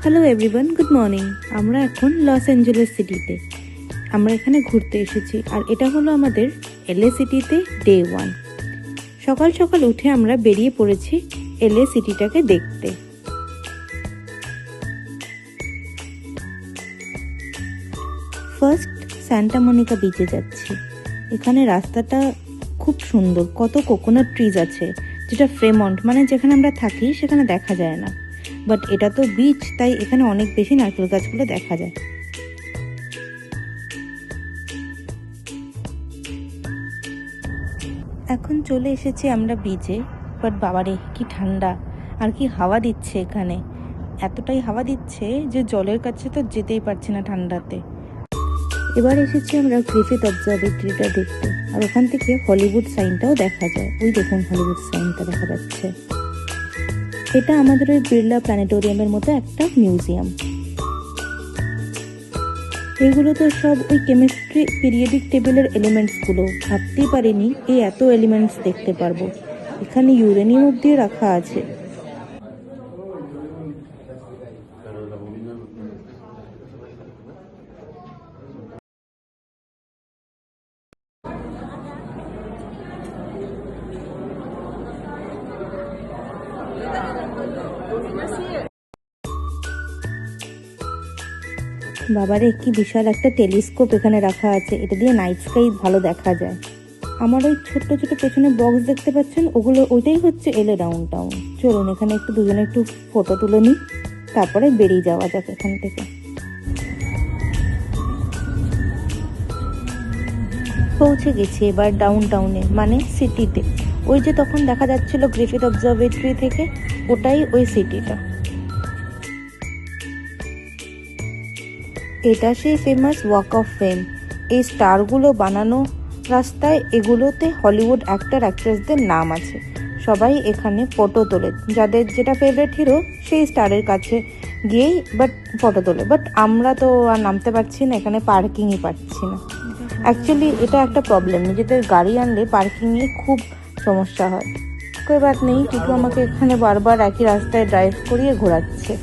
Hello everyone, good morning. আমরা এখন Los Angeles সিটিতে আমরা এখানে ঘুরতে এসেছি, আর এটা হলো আমাদের এলএ সিটিতে ডে 1। সকাল সকাল উঠে আমরা বেরিয়ে পড়েছি এলএ সিটিটাকে দেখতে। ফার্স্ট সান্টা মনিকা বিচে যাচ্ছি। এখানে রাস্তাটা খুব সুন্দর, কত কোকোনাট ট্রিজ আছে, যেটা ফ্রেমন্ট মানে যেখানে আমরা থাকি সেখানে দেখা যায় না, বাট এটা তো বিচ, তাই এখানে অনেক বেশি নারকেল গাছগুলো দেখা যায়। এখন চলে এসেছি আমরা বিচে, বাট বাবারে কি ঠান্ডা, আর কি হাওয়া দিচ্ছে এখানে, এতটাই হাওয়া দিচ্ছে যে জলের কাছে তো যেতেই পারছি না ঠান্ডাতে। এবার এসেছি আমরা গ্রিফিথ অবজারভেটরিটা দেখতে, আর ওখান থেকে হলিউড সাইনটাও দেখা যায়। ওই দেখুন হলিউড সাইনটা দেখা যাচ্ছে। এটা আমাদের ওই বিড়লা প্ল্যানেটোরিয়ামের মতো একটা মিউজিয়াম। এগুলো তো সব ওই কেমিস্ট্রি পিরিয়ডিক টেবিলের এলিমেন্টসগুলো, ভাবতেই পারিনি এই এত এলিমেন্টস দেখতে পারবো। এখানে ইউরেনিয়াম অব্দি রাখা আছে। বাবারে কি বিশাল একটা টেলিস্কোপ এখানে রাখা আছে, এটা দিয়ে নাইট স্কাই ভালো দেখা যায়। আমার ওই ছোট্ট ছোট পেছনে বক্স দেখতে পাচ্ছেন, ওইটাই হচ্ছে এলএ ডাউন টাউন। চলুন এখানে দুজনে একটু ফটো তুলে নিই, তারপরে বেরিয়ে যাওয়া যাক এখান থেকে। পৌঁছে গেছি এবার ডাউন টাউনে, মানে সিটিতে। ওই যে তখন দেখা যাচ্ছিল গ্রিফিথ অবজারভেটরি থেকে, ওটাই ওই সিটিটা। এটা সেই ফেমাস ওয়াক অফ ফেম। এই স্টারগুলো বানানো রাস্তায়, এগুলোতে হলিউড অ্যাক্টর অ্যাক্ট্রেসদের নাম আছে। সবাই এখানে ফটো তোলে, যাদের যেটা ফেভারিট হিরো সেই স্টারের কাছে গিয়েই ফটো তোলে। বাট আমরা তো আর নামতে পারছি না, এখানে পার্কিংই পাচ্ছি না। অ্যাকচুয়ালি এটা একটা প্রবলেম, নিজেদের গাড়ি আনলে পার্কিংয়ে খুব সমস্যা হয়। কই বাত নেই, টিটু আমাকে এখানে বারবার একই রাস্তায় ড্রাইভ করিয়ে ঘোরাচ্ছে।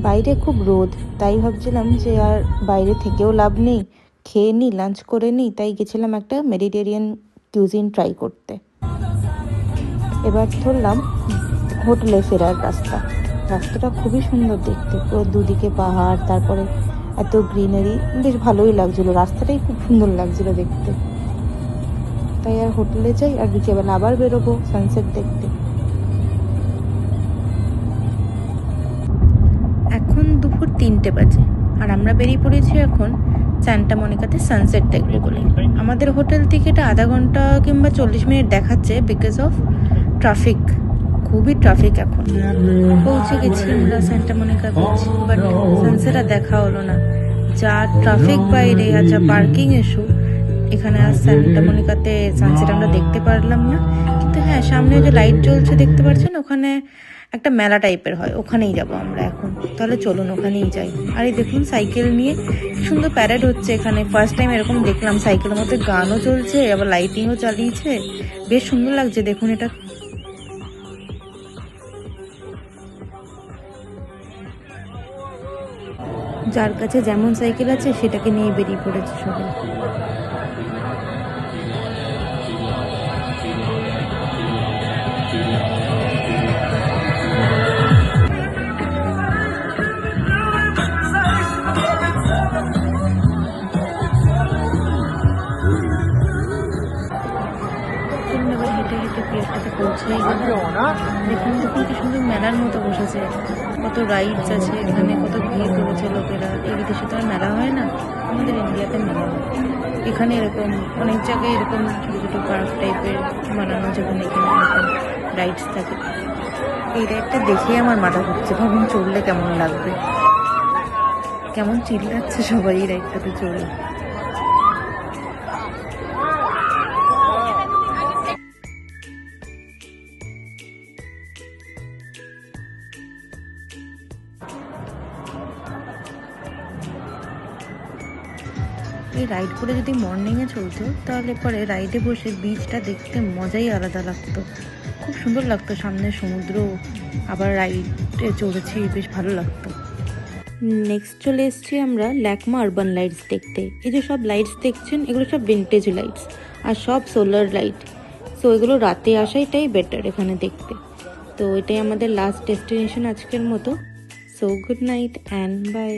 বাইরে খুব রোদ, তাই ভাবছিলাম যে আর বাইরে থেকেও লাভ নেই, খেয়ে নিই, লাঞ্চ করে নিই। তাই গেছিলাম একটা মেডিটেরিয়ান কিউজিন ট্রাই করতে। এবার ধরলাম হোটেলে ফেরার রাস্তাটা খুবই সুন্দর দেখতে, পুরো দুদিকে পাহাড়, তারপরে এত গ্রিনারি, বেশ ভালোই লাগছিলো, রাস্তাটাই খুব সুন্দর লাগছিলো দেখতে। তাই আর হোটেলে যাই, আর বিকেলবেলা আবার বেরোবো সানসেট দেখতে। এখন দুপুর 3টে বাজে, আর আমরা বেরিয়ে পড়েছি এখন সান্টা মনিকাতে সানসেট দেখবো বলে। আমাদের হোটেল থেকে এটা আধা ঘন্টা কিংবা 40 মিনিট দেখাচ্ছে, বিকজ অফ ট্রাফিক, খুবই ট্রাফিক। এখন পৌঁছে গেছি আমরা Santa Monica beach, but sunset আর দেখা হলো না। যা ট্রাফিক বাইরে আর যা পার্কিং ইস্যু, এখানে আর সান্টা মনিকাতে সানসেট আমরা দেখতে পারলাম না। কিন্তু হ্যাঁ, সামনে যে লাইট জ্বলছে দেখতে পাচ্ছেন, ওখানে একটা মেলা টাইপের হয়, ওখানেই যাব আমরা এখন। তাহলে চলুন ওখানেই যাই। আর এই দেখুন সাইকেল নিয়ে সুন্দর প্যারেড হচ্ছে এখানে, ফার্স্ট টাইম এরকম দেখলাম। সাইকেলের মধ্যে গানও চলছে, আবার লাইটিংও চালিয়েছে, বেশ সুন্দর লাগছে দেখুন এটা। যার কাছে যেমন সাইকেল আছে সেটাকে নিয়ে বেরিয়ে পড়েছে সবাই। হেঁটে হেঁটে প্লেসটাতে পৌঁছেই গেলাম। এখানে দেখুন কি সুন্দর মেলার মতো বসেছে, কত রাইডস আছে এখানে, কত ভিড় করেছে লোকেরা। এই বিদেশে তো আর মেলা হয় না, আমাদের ইন্ডিয়াতে মেলা হয়। এখানে এরকম অনেক জায়গায় এরকম ছোটো ছোটো পার্ক টাইপের বানানো, যেখানে এখানে এরকম রাইডস থাকে। এই রাইডটা দেখেই আমার মাথা ঘুরছে, ভাবুন চড়লে কেমন লাগবে। কেমন চিল্লাচ্ছে সবাই এই রাইডটাতে চড়ে। এই রাইডগুলো যদি মর্নিংয়ে চলতো তাহলে পরে রাইডে বসে বিচটা দেখতে মজাই আলাদা লাগতো, খুব সুন্দর লাগতো, সামনে সমুদ্র, আবার রাইডে চড়েছি, বেশ ভালো লাগতো। নেক্সট চলে এসেছি আমরা ল্যাকমা আরবান লাইটস দেখতে। এই যে সব লাইটস দেখছেন এগুলো সব ভিন্টেজ লাইটস আর সব সোলার লাইট। সো এগুলো রাতে আসাইটাই বেটার এখানে দেখতে। তো এটাই আমাদের লাস্ট ডেস্টিনেশন আজকের মতো। So good night and by.